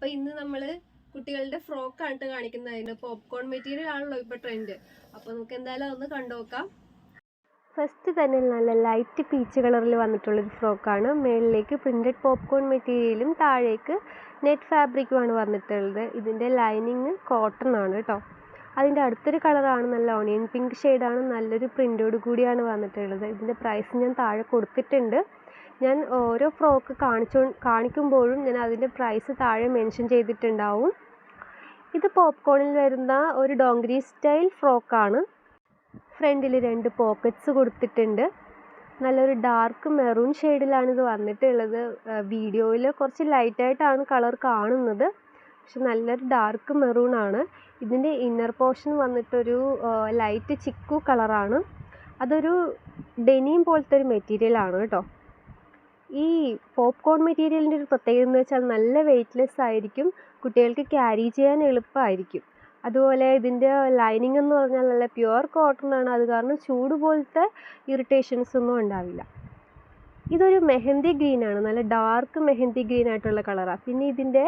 അപ്പോൾ ഇന്ന് നമ്മൾ കുട്ടികളുടെ ഫ്രോക്കാണ് കാണിക്കുന്നത്. പോപ്കോൺ മെറ്റീരിയൽ ആണല്ലോ ഇപ്പോൾ ട്രെൻഡ്. അപ്പോൾ നമുക്ക് എന്തായാലും അതൊന്ന് കണ്ടു നോക്കാം. ഫസ്റ്റ് തന്നെ നല്ല ലൈറ്റ് പീച്ച് കളറിൽ വന്നിട്ടുള്ളൊരു ഫ്രോക്കാണ്. മുകളിലേക്ക് പ്രിൻറ്റഡ് പോപ്കോൺ മെറ്റീരിയലും താഴേക്ക് നെറ്റ് ഫാബ്രിക്കുമാണ് വന്നിട്ടുള്ളത്. ഇതിൻ്റെ ലൈനിങ് കോട്ടൺ ആണ് കേട്ടോ. അതിൻ്റെ അടുത്തൊരു കളറാണ് നല്ല ഓണിയൻ പിങ്ക് ഷെയ്ഡാണ്. നല്ലൊരു പ്രിൻ്റോട് കൂടിയാണ് വന്നിട്ടുള്ളത്. ഇതിൻ്റെ പ്രൈസ് ഞാൻ താഴെ കൊടുത്തിട്ടുണ്ട്. ഞാൻ ഓരോ ഫ്രോക്ക് കാണിക്കുമ്പോഴും ഞാൻ അതിൻ്റെ പ്രൈസ് താഴെ മെൻഷൻ ചെയ്തിട്ടുണ്ടാവും. ഇത് പോപ്കോണിൽ വരുന്ന ഒരു ഡോങ്കരി സ്റ്റൈൽ ഫ്രോക്കാണ്. ഫ്രണ്ടിൽ 2 പോക്കറ്റ്സ് കൊടുത്തിട്ടുണ്ട്. നല്ലൊരു ഡാർക്ക് മെറൂൺ ഷെയ്ഡിലാണ് ഇത് വന്നിട്ടുള്ളത്. വീഡിയോയിൽ കുറച്ച് ലൈറ്റായിട്ടാണ് കളർ കാണുന്നത്, പക്ഷെ നല്ലൊരു ഡാർക്ക് മെറൂൺ ആണ്. ഇതിൻ്റെ ഇന്നർ പോർഷൻ വന്നിട്ടൊരു ലൈറ്റ് ചിക്കു കളറാണ്. അതൊരു ഡെനിം പോലത്തെ ഒരു മെറ്റീരിയലാണ് കേട്ടോ. ഈ പോപ്കോൺ മെറ്റീരിയലിൻ്റെ ഒരു പ്രത്യേകത എന്ന് വെച്ചാൽ നല്ല വെയ്റ്റ്ലെസ് ആയിരിക്കും, കുട്ടികൾക്ക് ക്യാരി ചെയ്യാൻ എളുപ്പമായിരിക്കും. അതുപോലെ ഇതിൻ്റെ ലൈനിങ് എന്ന് പറഞ്ഞാൽ നല്ല പ്യുവർ കോട്ടൺ ആണ്. അത് കാരണം ചൂട് പോലത്തെ ഇറിറ്റേഷൻസ് ഒന്നും ഉണ്ടാവില്ല. ഇതൊരു മെഹന്തി ഗ്രീനാണ്, നല്ല ഡാർക്ക് മെഹന്തി ഗ്രീൻ ആയിട്ടുള്ള കളറാണ്. പിന്നെ ഇതിൻ്റെ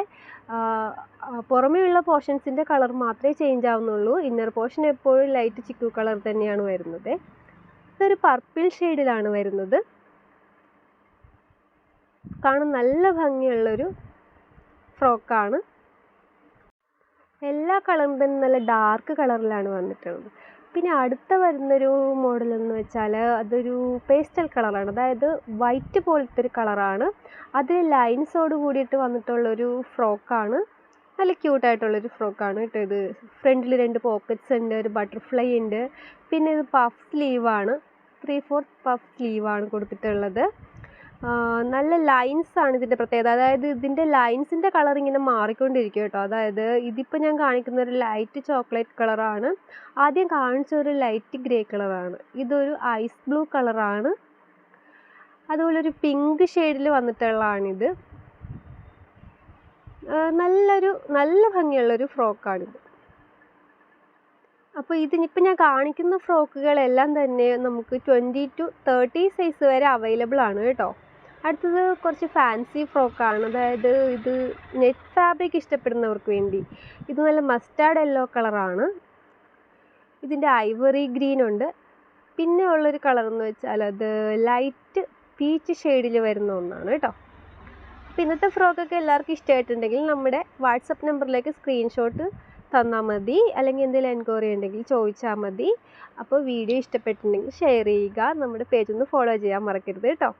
പുറമേയുള്ള പോർഷൻസിൻ്റെ കളർ മാത്രമേ ചേഞ്ച് ആവുന്നുള്ളൂ. ഇന്നർ പോർഷൻ എപ്പോഴും ലൈറ്റ് ചിക്കു കളർ തന്നെയാണ് വരുന്നത്. ഇതൊരു പർപ്പിൾ ഷെയ്ഡിലാണ് വരുന്നത്. കാണാൻ നല്ല ഭംഗിയുള്ളൊരു ഫ്രോക്കാണ്. എല്ലാ കളറും തന്നെ നല്ല ഡാർക്ക് കളറിലാണ് വന്നിട്ടുള്ളത്. പിന്നെ അടുത്ത വരുന്നൊരു മോഡൽ എന്ന് വെച്ചാൽ അതൊരു പേസ്റ്റൽ കളറാണ്, അതായത് വൈറ്റ് പോലത്തെ ഒരു കളറാണ്. അത് ലൈൻസോട് കൂടിയിട്ട് വന്നിട്ടുള്ളൊരു ഫ്രോക്കാണ്. നല്ല ക്യൂട്ടായിട്ടുള്ളൊരു ഫ്രോക്കാണ് കേട്ടോ. ഇത് ഫ്രണ്ടിൽ 2 പോക്കറ്റ്സ് ഉണ്ട്, ഒരു ബട്ടർഫ്ലൈ ഉണ്ട്. പിന്നെ ഇത് പഫ് സ്ലീവാണ്, 3/4 പഫ് സ്ലീവാണ് കൊടുത്തിട്ടുള്ളത്. നല്ല ലൈൻസ് ആണ് ഇതിൻ്റെ പ്രത്യേകത. അതായത് ഇതിൻ്റെ ലൈൻസിൻ്റെ കളർ ഇങ്ങനെ മാറിക്കൊണ്ടിരിക്കും കേട്ടോ. അതായത് ഇതിപ്പോൾ ഞാൻ കാണിക്കുന്ന ഒരു ലൈറ്റ് ചോക്ലേറ്റ് കളറാണ്, ആദ്യം കാണിച്ച ഒരു ലൈറ്റ് ഗ്രേ കളറാണ്, ഇതൊരു ഐസ് ബ്ലൂ കളറാണ്. അതുപോലെ ഒരു പിങ്ക് ഷെയ്ഡിൽ വന്നിട്ടുള്ളതാണിത്. നല്ല ഭംഗിയുള്ളൊരു ഫ്രോക്കാണിത്. അപ്പോൾ ഇതിനിപ്പോൾ ഞാൻ കാണിക്കുന്ന ഫ്രോക്കുകളെല്ലാം തന്നെ നമുക്ക് 20 to 30 സൈസ് വരെ അവൈലബിൾ ആണ് കേട്ടോ. അടുത്തത് കുറച്ച് ഫാൻസി ഫ്രോക്കാണ്. അതായത് ഇത് നെറ്റ് ഫാബ്രിക് ഇഷ്ടപ്പെടുന്നവർക്ക് വേണ്ടി. ഇത് നല്ല മസ്റ്റാർഡ് യെല്ലോ കളറാണ്. ഇതിൻ്റെ ഐവറി ഗ്രീൻ ഉണ്ട്. പിന്നെ ഉള്ളൊരു കളർ എന്ന് വെച്ചാൽ അത് ലൈറ്റ് പീച്ച് ഷെയ്ഡിൽ വരുന്ന ഒന്നാണ് കേട്ടോ. അപ്പോൾ ഇന്നത്തെ ഫ്രോക്കൊക്കെ എല്ലാവർക്കും ഇഷ്ടമായിട്ടുണ്ടെങ്കിൽ നമ്മുടെ വാട്സപ്പ് നമ്പറിലേക്ക് സ്ക്രീൻഷോട്ട് തന്നാൽ മതി, അല്ലെങ്കിൽ എന്തെങ്കിലും എൻക്വയറി ഉണ്ടെങ്കിൽ ചോദിച്ചാൽ മതി. അപ്പോൾ വീഡിയോ ഇഷ്ടപ്പെട്ടിട്ടുണ്ടെങ്കിൽ ഷെയർ ചെയ്യുക, നമ്മുടെ പേജ് ഒന്ന് ഫോളോ ചെയ്യാൻ മറക്കരുത് കേട്ടോ.